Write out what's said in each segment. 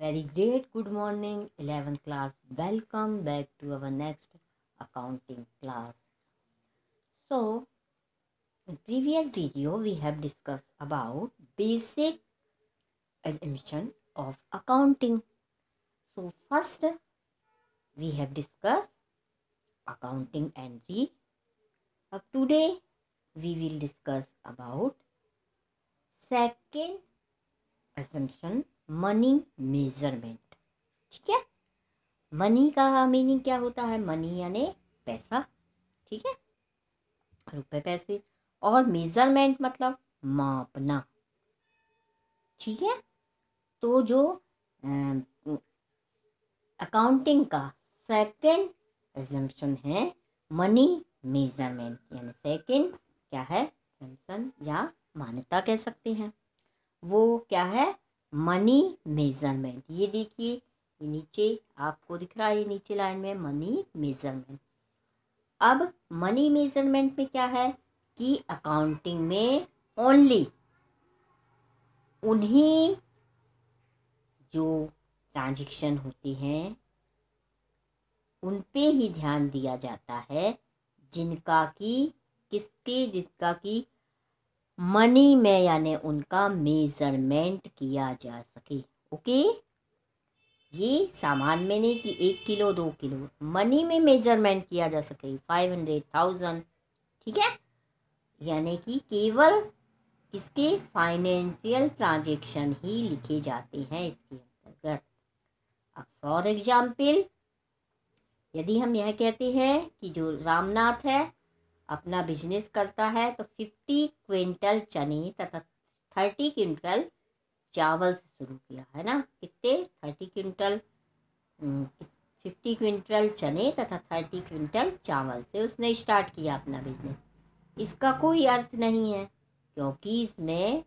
Very great. Good morning, 11th class. Welcome back to our next accounting class. So, in previous video, we have discussed about basic assumption of accounting. So, first, we have discussed accounting entry. Today, we will discuss about second assumption, money measurement. ठीक है. Money का meaning क्या होता है? Money यानी पैसा. ठीक है, रुपए पैसे. और मेजरमेंट मतलब मापना. ठीक है. तो जो अकाउंटिंग का सेकंड assumption है मनी मेजरमेंट, यानी सेकंड क्या है? assumption या मान्यता कह सकते हैं. वो क्या है? Money measurement. ये देखिए, ये नीचे आपको दिख रहा है, नीचे लाइन में मनी मेजरमेंट. अब मनी मेजरमेंट में क्या है कि अकाउंटिंग में ओनली उन्हीं जो ट्रांजैक्शन होती हैं उन पे ही ध्यान दिया जाता है जिनका की मनी में यानी उनका मेजरमेंट किया जा सके. ओके. ये सामान में नहीं कि 1 किलो 2 किलो, मनी में मेजरमेंट किया जा सके. 500,000. ठीक है, यानी कि केवल इसके फाइनेंशियल ट्रांजैक्शन ही लिखे जाते हैं इसके अंतर्गत. अब फॉर एग्जाम्पल, यदि हम यह कहते हैं कि जो रामनाथ है अपना बिजनेस करता है तो 50 क्विंटल चने तथा 30 क्विंटल चावल से शुरू किया है ना. कितने? 50 क्विंटल चने तथा 30 क्विंटल चावल से उसने स्टार्ट किया अपना बिजनेस. इसका कोई अर्थ नहीं है, क्योंकि इसमें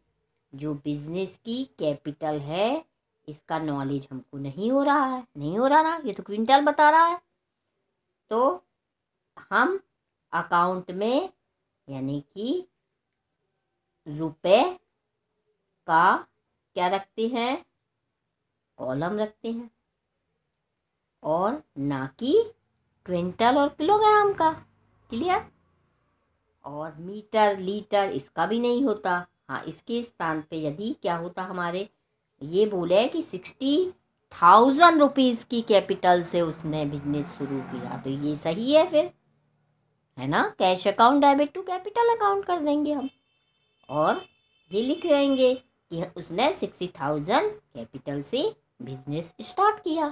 जो बिजनेस की कैपिटल है इसका नॉलेज हमको नहीं हो रहा है. नहीं हो रहा ना, ये तो क्विंटल बता रहा है. तो हम अकाउंट में यानी कि रुपए का क्या रखते हैं? कॉलम रखते हैं, और ना कि क्विंटल और किलोग्राम का. क्लियर. और मीटर लीटर इसका भी नहीं होता. हाँ, इसके स्थान पे यदि क्या होता, हमारे ये बोले कि 60,000 रुपीज की कैपिटल से उसने बिजनेस शुरू किया, तो ये सही है फिर, है ना. Cash account debit to capital account कर देंगे हम, और ये लिख देंगे कि उसने 60,000 कैपिटल से बिजनेस स्टार्ट किया.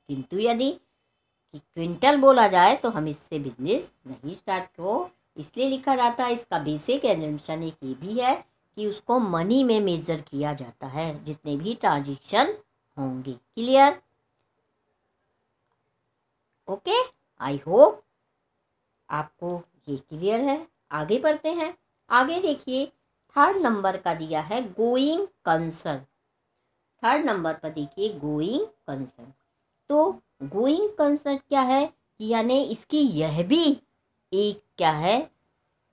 किंतु यदि कि क्विंटल बोला जाए तो हम इससे बिजनेस नहीं स्टार्ट हो, इसलिए लिखा जाता है. इसका बेसिक एजम्पशन एक ये भी है कि उसको मनी में मेजर किया जाता है जितने भी ट्रांजैक्शन होंगे. क्लियर. ओके, आई होप आपको ये क्लियर है. आगे बढ़ते हैं. आगे देखिए, थर्ड नंबर का दिया है गोइंग कंसर्न. थर्ड नंबर पर देखिए गोइंग कंसर्न. तो गोइंग कंसर्न क्या है? यानी इसकी यह भी एक क्या है?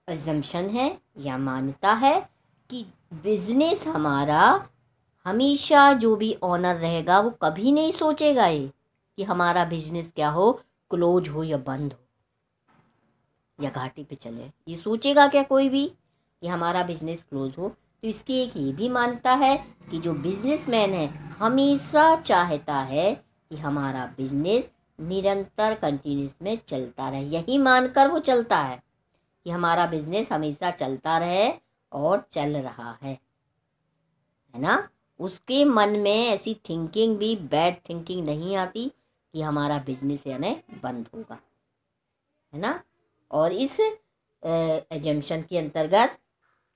अजम्पशन है या मान्यता है कि बिजनेस हमारा हमेशा जो भी ऑनर रहेगा वो कभी नहीं सोचेगा ये कि हमारा बिजनेस क्या हो, क्लोज हो या बंद हो या घाटे पे चले. ये सोचेगा क्या कोई भी कि हमारा बिजनेस क्लोज हो? तो इसकी एक ये भी मान्यता है कि जो बिजनेसमैन है हमेशा चाहता है कि हमारा बिजनेस निरंतर कंटिन्यूस में चलता रहे. यही मानकर वो चलता है कि हमारा बिजनेस हमेशा चलता रहे और चल रहा है ना. उसके मन में ऐसी थिंकिंग भी, बैड थिंकिंग नहीं आती कि हमारा बिजनेस यानी बंद होगा, है ना. और इस एजम्पशन के अंतर्गत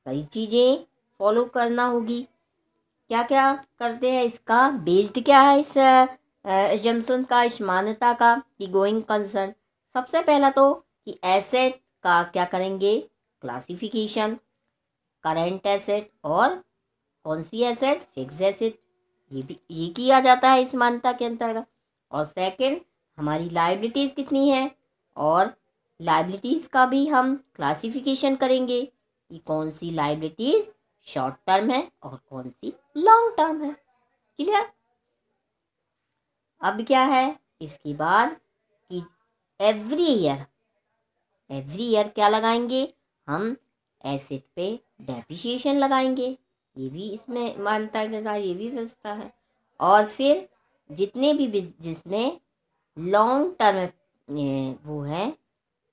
कई चीज़ें फॉलो करना होगी. क्या क्या करते हैं? इसका बेस्ड क्या है इस एजम्पशन का, इस मान्यता का कि गोइंग कंसर्न? सबसे पहला तो कि एसेट का क्या करेंगे? क्लासिफिकेशन. करेंट एसेट और कौन सी एसेट? Fix asset. ये किया जाता है इस मान्यता के अंतर्गत. और सेकंड, हमारी लायबिलिटीज कितनी है, और लायबिलिटीज का भी हम क्लासिफिकेशन करेंगे कि कौन सी लायबिलिटीज शॉर्ट टर्म है और कौन सी लॉन्ग टर्म है. क्लियर. अब क्या है इसके बाद कि एवरी ईयर क्या लगाएंगे हम, एसेट पे डेप्रिसिएशन लगाएंगे। ये भी इसमें मान्यता के साथ ये भी व्यवस्था है। और फिर जितने भी जिसमें लॉन्ग टर्म वो है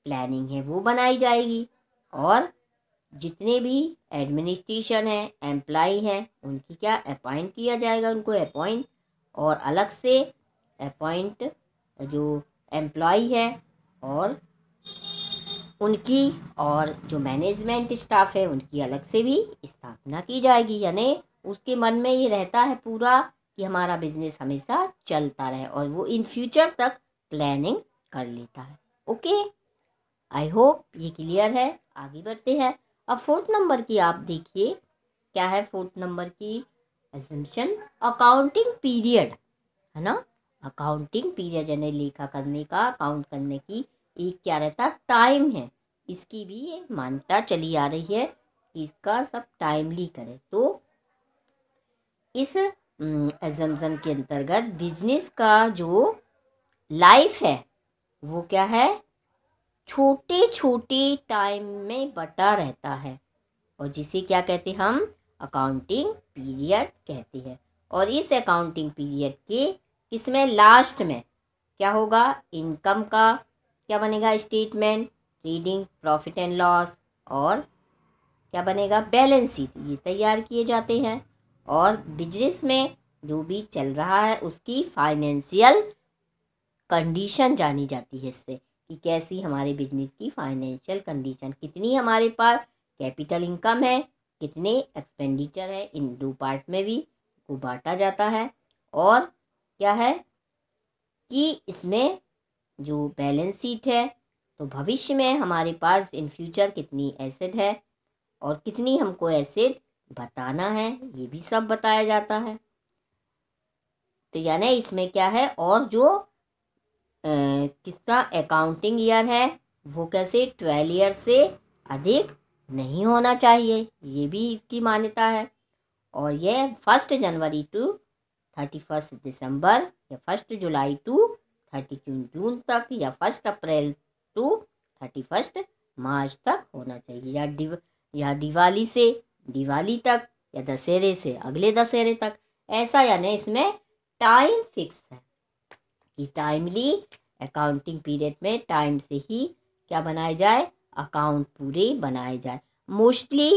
प्लानिंग है वो बनाई जाएगी। और जितने भी एडमिनिस्ट्रेशन है एम्प्लॉय है उनकी क्या अपॉइंट किया जाएगा, उनको अपॉइंट, और अलग से अपॉइंट जो एम्प्लॉय है और उनकी, और जो मैनेजमेंट स्टाफ है उनकी अलग से भी स्थापना की जाएगी। यानी उसके मन में ये रहता है पूरा कि हमारा बिजनेस हमेशा चलता रहे और वो इन फ्यूचर तक प्लानिंग कर लेता है। ओके, आई होप ये क्लियर है। आगे बढ़ते हैं। अब फोर्थ नंबर की आप देखिए क्या है। फोर्थ नंबर की एजम्पशन अकाउंटिंग पीरियड है ना। अकाउंटिंग पीरियड यानी लेखा करने का, अकाउंट करने की एक क्या रहता टाइम है। इसकी भी एक मान्यता चली आ रही है कि इसका सब टाइमली करें। तो इस एजम्पशन के अंतर्गत बिजनेस का जो लाइफ है वो क्या है, छोटे छोटे टाइम में बटा रहता है और जिसे क्या कहते हैं हम, अकाउंटिंग पीरियड कहते हैं। और इस अकाउंटिंग पीरियड के इसमें लास्ट में क्या होगा, इनकम का क्या बनेगा, statement, reading profit and loss, और क्या बनेगा, बैलेंस शीट, ये तैयार किए जाते हैं। और बिजनेस में जो भी चल रहा है उसकी फाइनेंशियल कंडीशन जानी जाती है इससे, कि कैसी हमारे बिजनेस की फाइनेंशियल कंडीशन, कितनी हमारे पास कैपिटल इनकम है, कितने एक्सपेंडिचर है, इन दो पार्ट में भी को बांटा जाता है। और क्या है कि इसमें जो बैलेंस शीट है तो भविष्य में हमारे पास इन फ्यूचर कितनी एसेट है और कितनी हमको एसेट बताना है, ये भी सब बताया जाता है। तो यानी इसमें क्या है, और जो किसका अकाउंटिंग ईयर है वो कैसे 12 ईयर से अधिक नहीं होना चाहिए, ये भी इसकी मान्यता है। और ये 1 जनवरी टू 31 दिसंबर या 1 जुलाई टू 30 जून तक, या 1 अप्रैल टू 31 मार्च तक होना चाहिए, या दिवाली से दिवाली तक, या दशहरे से अगले दशहरे तक, ऐसा। यानी इसमें टाइम फिक्स है कि टाइमली अकाउंटिंग पीरियड में टाइम से ही क्या बनाया जाए, अकाउंट पूरे बनाए जाए। मोस्टली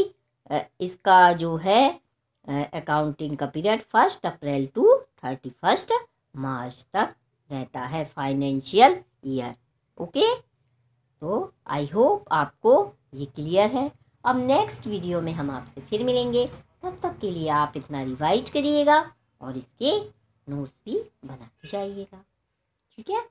इसका जो है अकाउंटिंग का पीरियड 1 अप्रैल टू 31 मार्च तक रहता है, फाइनेंशियल ईयर। ओके, तो आई होप आपको ये क्लियर है। अब नेक्स्ट वीडियो में हम आपसे फिर मिलेंगे, तब तक के लिए आप इतना रिवाइज करिएगा और इसके नोट्स भी बनाते जाइएगा। ठीक है।